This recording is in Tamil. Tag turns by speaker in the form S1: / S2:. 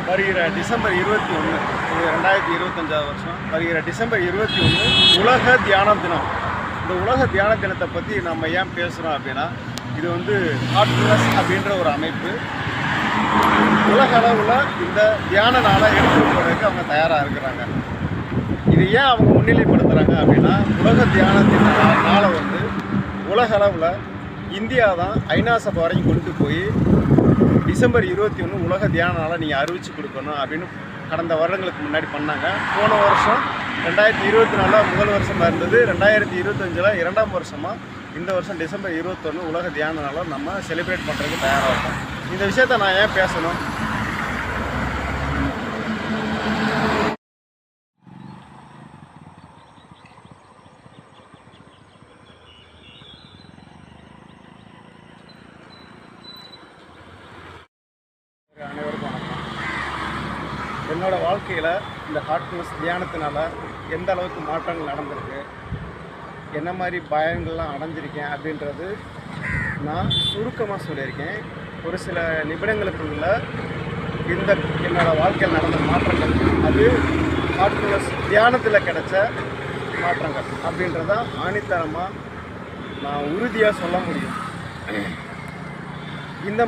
S1: வருகிற டிசம்பர் 21 2025 வருஷம் வருகிற டிசம்பர் 21 உலக தியான தினம். இந்த உலக தியான தினத்தை பற்றி நம்ம ஏன் பேசுகிறோம் அப்படின்னா, இது வந்து ஹார்ட்ஃபுல்னஸ் அப்படின்ற ஒரு அமைப்பு உலக அளவில் இந்த தியான நாளை எடுத்துகிட்டு போகிறதுக்கு அவங்க தயாராக இருக்கிறாங்க. இது ஏன் அவங்க முன்னிலைப்படுத்துகிறாங்க அப்படின்னா, உலக தியானத்தின் நாளை வந்து உலக அளவில் இந்தியா தான் ஐநா சபை வரைக்கும் கொண்டு போய் டிசம்பர் 21 உலக தியான நாளை நீங்கள் அறிவித்து கொடுக்கணும் அப்படின்னு கடந்த வருடங்களுக்கு முன்னாடி பண்ணாங்க. போன வருஷம் 2024 முதல் வருஷமாக இருந்தது. 2025 இரண்டாம் வருஷமாக இந்த வருஷம் டிசம்பர் 21 உலக தியான நாளை நம்ம செலிப்ரேட் பண்ணுறதுக்கு தயாராக இருக்கோம். இந்த விஷயத்த நான் ஏன் பேசணும்? அனைவருக்கும் வணக்கம். என்னோடய வாழ்க்கையில் இந்த ஹார்ட்ஃபுல்னஸ் தியானத்தினால எந்த அளவுக்கு மாற்றங்கள் நடந்திருக்கு, என்ன மாதிரி பயங்கள்லாம் அடைஞ்சிருக்கேன் அப்படின்றது நான் சுருக்கமாக சொல்லியிருக்கேன். ஒரு சில நிமிடங்களுக்குள்ள இந்த என்னோடய வாழ்க்கையில் நடந்த மாற்றங்கள், அது ஹார்ட்ஃபுல்னஸ் தியானத்தில் கிடைச்ச மாற்றங்கள் அப்படின்றதான் ஆணித்தரமாக நான் உறுதியாக சொல்ல முடியும். இந்த